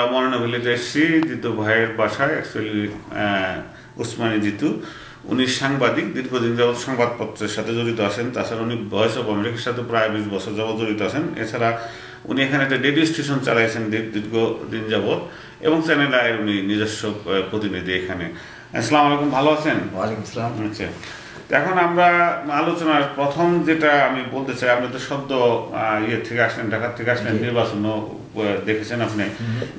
আমরা মনোনবিলিতে এসেছি জিতু ভাইয়ের বাসায়। অ্যাকচুয়ালি উসমানী জিতু, উনি সাংবাদিক, দীর্ঘদিন যাবৎ সংবাদপত্রের সাথে জড়িত আছেন। তাছাড়া উনি ভয়েস অফ আমেরিকার সাথে প্রায় 20 বছর যাবৎ জড়িত আছেন। এছাড়া উনি এখানে একটা রেডিও স্টেশন চালাইছেন দীর্ঘদিন যাবৎ, এবং চ্যানেল আয়ের উনি নিজস্ব প্রতিনিধি এখানে। আসসালামু আলাইকুম, ভালো আছেন? ওয়ালাইকুম আসসালাম। আচ্ছা, এখন আমরা আলোচনার প্রথম যেটা আমি বলতে চাই, আপনি তো সদ্য থেকে আসলেন, ঢাকা থেকে আসলেন, নির্বাচনও দেখেছেন আপনি।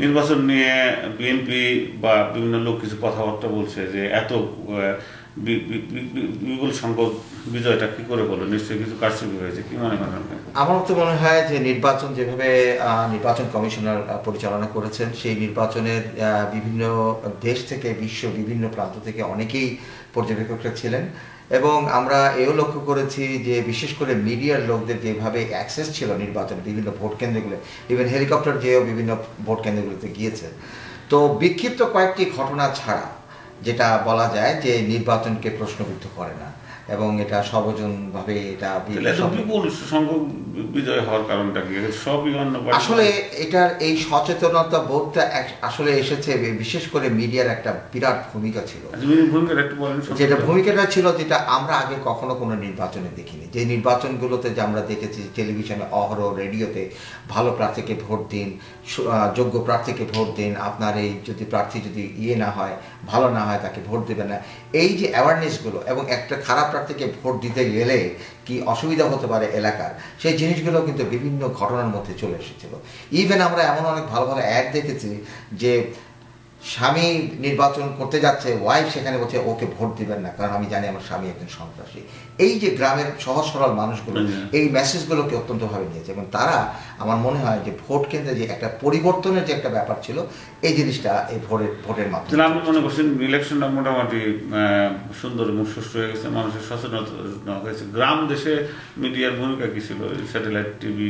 নির্বাচন নিয়ে বিএনপি বা বিভিন্ন লোক কিছু কথাবার্তা বলছে যে এত বিপুল সংখ্যক বিজয়টা কি করে হলো, নিশ্চয়ই কিছু কারচুপি হয়েছে, কি মনে করেন আপনি? আমার তো মনে হয় যে নির্বাচন যেভাবে নির্বাচন কমিশনার পরিচালনা করেছেন, সেই নির্বাচনের বিভিন্ন দেশ থেকে, বিশ্ব বিভিন্ন প্রান্ত থেকে অনেকেই পর্যবেক্ষকরা ছিলেন, এবং আমরা এও লক্ষ্য করেছি যে বিশেষ করে মিডিয়ার লোকদের যেভাবে অ্যাক্সেস ছিল নির্বাচনে বিভিন্ন ভোট কেন্দ্রগুলো, ইভেন হেলিকপ্টার যেও বিভিন্ন ভোট কেন্দ্রগুলোতে গিয়েছে। তো বিক্ষিপ্ত কয়েকটি ঘটনা ছাড়া যেটা বলা যায় যে নির্বাচনকে প্রশ্নবিদ্ধ করে না, এবং এটা সর্বজনভাবে এটা বিপুল সংখ্যক বিজয় হওয়ার কারণটা কি? সবই আসলে এটার এই সচেতনতা বোধটা আসলে এসেছে বিশেষ করে মিডিয়ার একটা বিরাট ভূমিকা ছিল। যেটা ভূমিকাটা ছিল যেটা আমরা আগে কখনো কোনো নির্বাচনে দেখিনি। যে নির্বাচনগুলোতে যে আমরা দেখেছি টেলিভিশনে অহরহ, রেডিওতে, ভালো প্রার্থীকে ভোট দিন, যোগ্য প্রার্থীকে ভোট দিন, আপনার এই যদি প্রার্থী যদি না হয়, ভালো না হয়, তাকে ভোট দেবেন না, এই যে অ্যাওয়ারনেসগুলো, এবং একটা খারাপ প্রার্থীকে ভোট দিতে গেলে কি অসুবিধা হতে পারে এলাকার, সেই জিনিসগুলো কিন্তু বিভিন্ন ঘটনার মধ্যে চলে এসেছিল। ইভেন আমরা এমন অনেক ভালো ভালো অ্যাড দেখেছি যে স্বামী নির্বাচন করতে যাচ্ছে, ওয়াইফ সেখানে বলছে ওকে ভোট দিবেন না, কারণ আমি জানি আমার স্বামী একজন সন্ত্রাসী। এই যে গ্রামের সহজ সরল মানুষগুলো এই মেসেজগুলোকে অত্যন্তভাবে নিয়েছে, এবং তারা আমার মনে হয় যে ভোট কেন্দ্রে যে একটা পরিবর্তনের যে একটা ব্যাপার ছিল, এই জিনিসটা এই ভোটের মাধ্যমে। আমি মনে করছি ইলেকশনটা মোটামুটি সুন্দর এবং সুষ্ঠু হয়ে গেছে, মানুষের সচেতনতা হয়েছে। গ্রাম দেশে মিডিয়ার ভূমিকা কি ছিল? স্যাটেলাইট টিভি,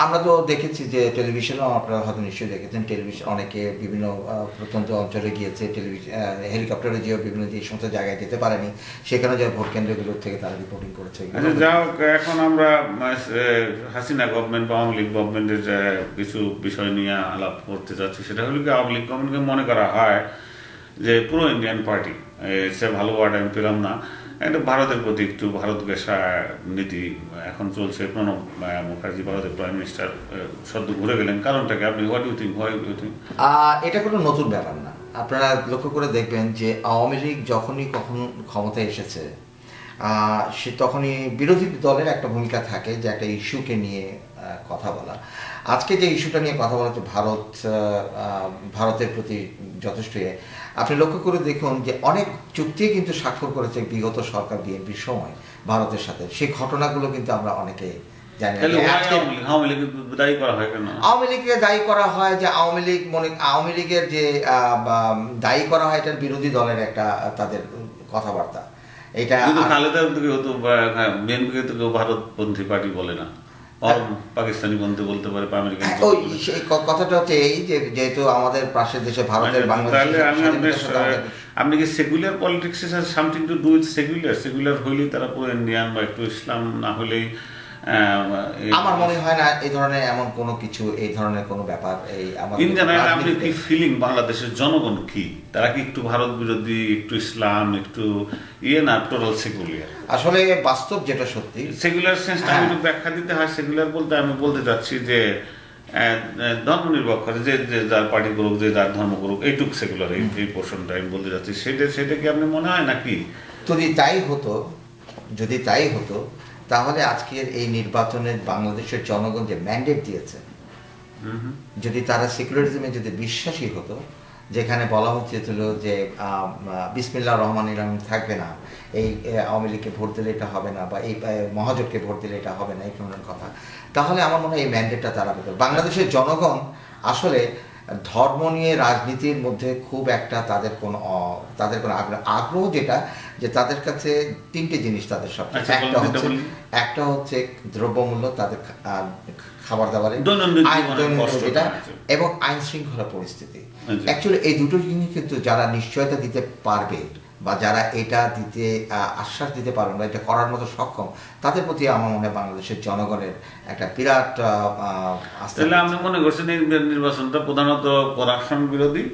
আমরা তো দেখেছি যে টেলিভিশনও আপনারা হয়তো নিশ্চয়ই দেখেছেন, টেলিভিশন অনেকে বিভিন্ন প্রত্যন্ত অঞ্চলে গিয়েছে, টেলিভিশন হেলিকপ্টারে যেও বিভিন্ন যে সমস্ত জায়গায় যেতে পারেনি, সেখানে যে ভোট কেন্দ্রগুলোর থেকে তারা রিপোর্টিং করেছে। যাই হোক, এখন আমরা হাসিনা গভর্নমেন্ট বা আওয়ামী লীগ গভর্নমেন্টের কিছু বিষয় নিয়ে আলাপ করতে যাচ্ছি। সেটা হলো কি, আওয়ামী লীগ গভর্নমেন্টকে মনে করা হয় যে পুরো ইন্ডিয়ান পার্টি, সে ভালো ওয়ার্ড আমি পেলাম না, একটা ভারতের প্রতি একটু ভারত ঘেঁষা নীতি এখন চলছে। প্রণব মুখার্জি ভারতের প্রাইম মিনিস্টার সদ্য ঘুরে গেলেন, কারণটাকে আপনি হোয়াট ইউ থিঙ্ক? এটা কোনো নতুন ব্যাপার না। আপনারা লক্ষ্য করে দেখবেন যে আওয়ামী লীগ যখনই কখন ক্ষমতায় এসেছে, সে তখনই বিরোধী দলের একটা ভূমিকা থাকে যে একটা ইস্যুকে নিয়ে কথা বলা। আজকে যে ইস্যুটা নিয়ে কথা বলা হচ্ছে ভারতের প্রতি যথেষ্ট, আপনি লক্ষ্য করে দেখুন যে অনেক চুক্তি কিন্তু স্বাক্ষর করেছে বিগত সরকার বিএনপির সময় ভারতের সাথে। সেই ঘটনাগুলো কিন্তু আমরা অনেকে জানি না। আওয়ামী লীগকে দায়ী করা হয় যে আওয়ামী লীগের যে দায়ী করা হয় এটার বিরোধী দলের একটা তাদের কথাবার্তা। এটা ভারতপন্থী পার্টি বলে না, পাকিস্তানি বন্ধু বলতে পারে, আমেরিকান। কথাটা হচ্ছে এই যে যেহেতু আমাদের পাশের দেশে ভারতের আপনি কি secular politics something to do with secular হইলেই তারা পুরো ইন্ডিয়ান বা একটু ইসলাম না হলেই? আমার মনে হয় না এই ধরনের এমন কোনো কিছু, এই ধরনের কোনো ব্যাপার। এই আপনি কি ফিলিং বাংলাদেশের জনগণ কি, তারা কি একটু ভারত বিরোধী, একটু ইসলাম, একটু না টোটাল সেকুলার? আসলে বাস্তব যেটা সত্যি, সেকুলার সেন্সটা আমি একটু ব্যাখ্যা দিতে হয়। সেকুলার বলতে আমি বলতে চাচ্ছি যে ধর্ম নিরপেক্ষ, যে যার পার্টি করুক, যে যার ধর্ম করুক, এইটুক সেকুলার, এই পোর্শনটা আমি বলতে চাচ্ছি। সেটা কি আপনি মনে হয় নাকি? যদি তাই হতো তাহলে আজকের এই নির্বাচনের বাংলাদেশের জনগণ যে ম্যান্ডেট দিয়েছে, যদি তারা সেকুলারিজমে যদি বিশ্বাসী হতো, যেখানে বলা হচ্ছিল যে বিসমিল্লাহ রহমানির রহিম থাকবে না, এই আওয়ামী লীগকে ভোট দিলে এটা হবে না, বা এই মহাজোটকে ভোট দিলে এটা হবে না, এই ধরনের কথা, তাহলে আমার মনে হয় এই ম্যান্ডেটটা তারা পেত। বাংলাদেশের জনগণ আসলে ধর্ম নিয়ে রাজনীতির মধ্যে খুব একটা তাদের কোনো আগ্রহ যেটা, যে তাদের কাছে তিনটে জিনিস তাদের সবচেয়ে, একটা হচ্ছে দ্রব্যমূল্য, তাদের খাবার দাবারের যেটা, এবং আইন শৃঙ্খলা পরিস্থিতি। অ্যাকচুয়ালি এই দুটো জিনিস কিন্তু যারা নিশ্চয়তা দিতে পারবে বা যারা এটা দিতে আশ্বাস দিতে পারবেন বা এটা করার মতো সক্ষম, তাদের প্রতি আমার মনে হয় বাংলাদেশের জনগণের একটা বিরাট আস্থা। তাহলে আমি মনে করছেন এই নির্বাচনটা প্রধানত করাপশন বিরোধী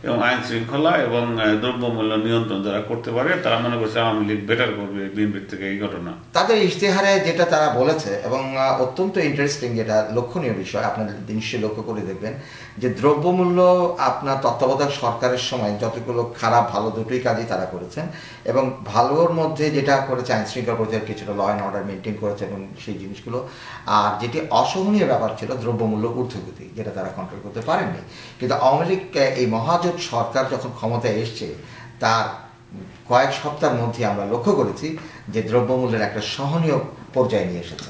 এবং আইন শৃঙ্খলা এবং দ্রব্যমূল্য নিয়ন্ত্রণ যারা করতে পারে তারা মনে করছে আওয়ামী লীগ বেটার করবে বিএনপির থেকে এই ঘটনা। তাদের ইশতেহারে যেটা তারা বলেছে এবং অত্যন্ত ইন্টারেস্টিং, যেটা লক্ষণীয় বিষয়, আপনার নিশ্চয়ই লক্ষ্য করে দেখবেন যে দ্রব্যমূল্য আপনার তত্ত্বাবধায়ক সরকারের সময় যতগুলো খারাপ ভালো দুটোই কাজই তারা করেছেন, এবং ভালোর মধ্যে যেটা করেছে আইন শৃঙ্খলা পর্যায়ে কিছুটা ল অ্যান্ড অর্ডার মেনটেন করেছে এবং সেই জিনিসগুলো। আর যেটি অসহনীয় ব্যাপার ছিল দ্রব্যমূল্য ঊর্ধ্বগতি, যেটা তারা কন্ট্রোল করতে পারেননি। কিন্তু আওয়ামী লীগ এই মহাজোট সরকার যখন ক্ষমতায় এসছে তার কয়েক সপ্তাহের মধ্যে আমরা লক্ষ্য করেছি যে দ্রব্যমূল্যের একটা সহনীয় পর্যায়ে নিয়ে এসেছে।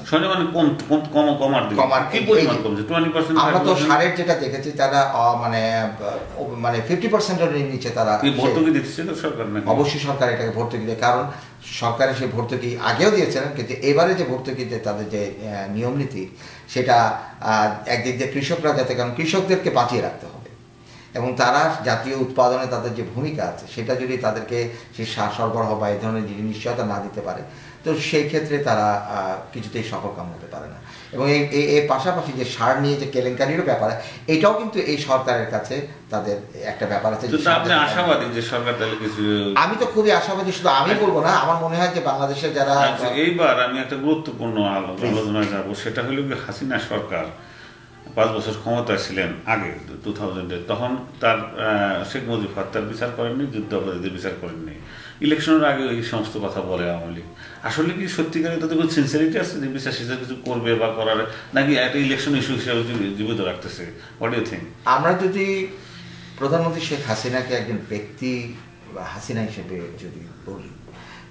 আমরা তো সারের যেটা দেখেছি তারা মানে 50%-এর নিচে তারা ভর্তুকি দিচ্ছে সরকার। অবশ্যই সরকার এটাকে ভর্তুকি দেয়, কারণ সরকারের সেই ভর্তুকি আগেও দিয়েছিলেন, কিন্তু এবারে যে ভর্তুকিতে তাদের যে নিয়ম নীতি সেটা একদিক দিয়ে কৃষকরা যাতে, কারণ কৃষকদেরকে বাঁচিয়ে রাখতে হবে এবং তারা জাতীয় উৎপাদনে তাদের যে ভূমিকা আছে সেটা যদি তাদেরকে সেই সার সরবরাহ বা এই ধরনের নিশ্চয়তা না দিতে পারে তো সেই ক্ষেত্রে তারা কিছুতেই সফলকাম হতে পারে না। এবং এর পাশাপাশি যে সার নিয়ে যে কেলেঙ্কারিরও ব্যাপার, এটাও কিন্তু এই সরকারের কাছে তাদের একটা ব্যাপার আছে। আশাবাদী যে সরকার তাহলে কিছু, আমি তো খুবই আশাবাদী, শুধু আমি বলবো না, আমার মনে হয় যে বাংলাদেশের যারা এইবার আমি একটা গুরুত্বপূর্ণ আলোচনায় যাবো, সেটা হলো হাসিনা সরকার 5 বছর ক্ষমতায় ছিলেন আগে 2000-এ, তখন তার শেখ মুজিব হত্যার বিচার করেননি, যুদ্ধাপরাধীদের বিচার করেননি। ইলেকশনের আগে এই সমস্ত কথা বলে আওয়ামী লীগ। আসলে কি সত্যিকারে তাদের কোনো সিনসিয়ারিটি আছে যে বিচার সিচার কিছু করবে বা করার, নাকি একটা ইলেকশন ইস্যু হিসেবে জীবিত রাখতেছে? What do you think? আমরা যদি প্রধানমন্ত্রী শেখ হাসিনাকে একজন ব্যক্তি বা হাসিনা হিসেবে যদি বলি,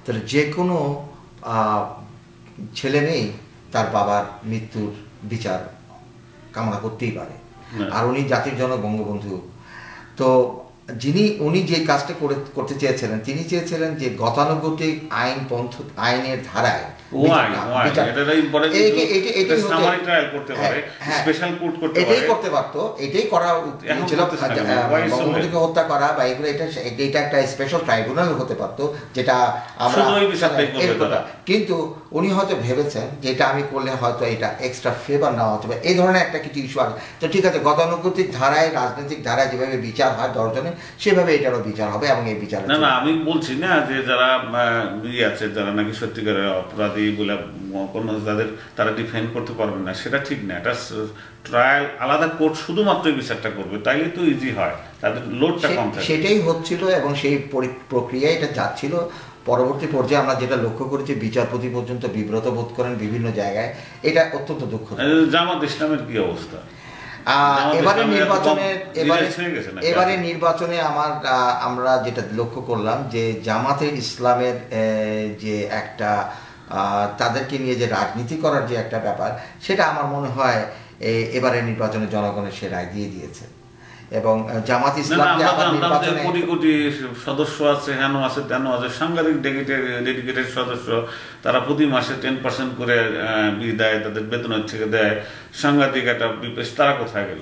তাহলে যে কোনো ছেলে মেয়ে তার বাবার মৃত্যুর বিচার কামনা করতেই পারে। আর উনি জাতির জনক বঙ্গবন্ধু, তো উনি যে কাজটা করতে চেয়েছিলেন, তিনি চেয়েছিলেন যে গতানুগতিক আইনের ধারায় এটাই করতে পারতো, এটাই করা ছিল। বঙ্গবন্ধুকে হত্যা করা বা এগুলো, এটা একটা স্পেশাল ট্রাইব্যুনাল হতে পারতো, যেটা আমরা, কিন্তু উনি হয়তো ভেবেছেন যে এটা আমি করলে হয়তো এটা এক্সট্রা ফেভার নেওয়া হতে পারে, এই ধরনের একটা কিছু ইস্যু আছে। তো ঠিক আছে, গতানুগতিক ধারায় রাজনৈতিক ধারায় যেভাবে বিচার হয় 10 জনের, সেভাবে এটারও বিচার হবে এবং এই বিচার না, আমি বলছি না যে যারা আছে, যারা নাকি সত্যিকারের অপরাধী বলে কোনো যাদের তারা ডিফেন্ড করতে পারবেন না, সেটা ঠিক না। এটা ট্রায়াল আলাদা কোর্ট শুধুমাত্র বিচারটা করবে, তাইলে তো ইজি হয়, তাদের লোডটা কম থাকে। সেটাই হচ্ছিল এবং সেই প্রক্রিয়ায় এটা যাচ্ছিল। পরবর্তী পর্যায়ে আমরা যেটা লক্ষ্য করেছি, বিচারপতি পর্যন্ত বিব্রত বোধ করেন বিভিন্ন জায়গায়, এটা অত্যন্ত দুঃখ। জামাত ইসলামের কি অবস্থা? এবারে নির্বাচনে আমরা যেটা লক্ষ্য করলাম যে জামাতের ইসলামের যে একটা তাদেরকে নিয়ে যে রাজনীতি করার যে একটা ব্যাপার, সেটা আমার মনে হয় এবারে নির্বাচনে জনগণের সে রায় দিয়ে দিয়েছে। এবং জামাত ইসলাম কোটি কোটি সদস্য আছে, হেন আছে তেন আছে, সাংঘাতিক ডেডিকেটেড সদস্য, তারা প্রতি মাসে 10% করে দেয়, তাদের বেতনের থেকে দেয়, সাংঘাতিক একটা বিপেশ। তারা কোথায় গেল?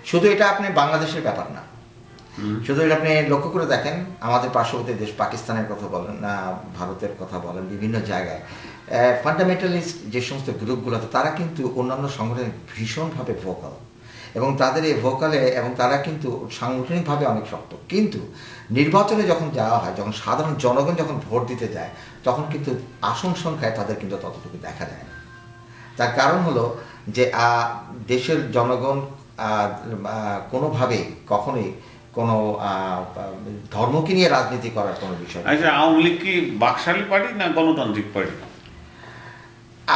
শুধু এটা আপনি বাংলাদেশের ব্যাপার না, শুধু এটা আপনি লক্ষ্য করে দেখেন, আমাদের পার্শ্ববর্তী দেশ পাকিস্তানের কথা বলেন না, ভারতের কথা বলেন, বিভিন্ন জায়গায় ফান্ডামেন্টালিস্ট যে সমস্ত গ্রুপগুলো আছে, তারা কিন্তু অন্যান্য সংগঠনে ভীষণভাবে ভোকাল এবং তাদের এই ভোকালে, এবং তারা কিন্তু সাংগঠনিকভাবে অনেক শক্ত। কিন্তু নির্বাচনে যখন যাওয়া হয়, যখন সাধারণ জনগণ যখন ভোট দিতে যায়, তখন কিন্তু আসন সংখ্যায় তাদের কিন্তু ততটুকু দেখা যায় না। তার কারণ হলো যে দেশের জনগণ কোনোভাবেই কখনোই কোনো ধর্মকে নিয়ে রাজনীতি করার কোনো বিষয়। আচ্ছা, আওয়ামী লীগ কি বাকশালী পার্টি না গণতান্ত্রিক পার্টি?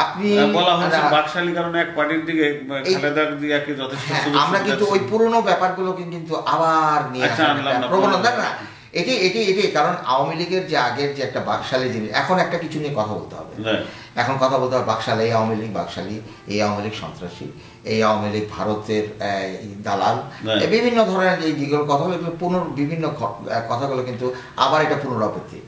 আপনি বলা হচ্ছে বাকশালী কারণে এক পার্টির দিকে খালেদা জিয়াকে যথেষ্ট, আমরা কিন্তু ওই পুরনো ব্যাপারগুলোকে কিন্তু আবার নিয়ে প্রবণতা না, এটাই কারণ আওয়ামী লীগের যে আগের যে একটা বাকশালী জিনিস, এখন একটা কিছু নিয়ে কথা বলতে হবে। এখন কথা বলতে হবে বাকশালী, এই আওয়ামী লীগ বাকশালী, এই আওয়ামী লীগ সন্ত্রাসী, এই আওয়ামী লীগ ভারতের দালাল, বিভিন্ন ধরনের যেগুলো কথা বলে, বিভিন্ন কথাগুলো কিন্তু আবার এটা পুনরাবৃত্তি।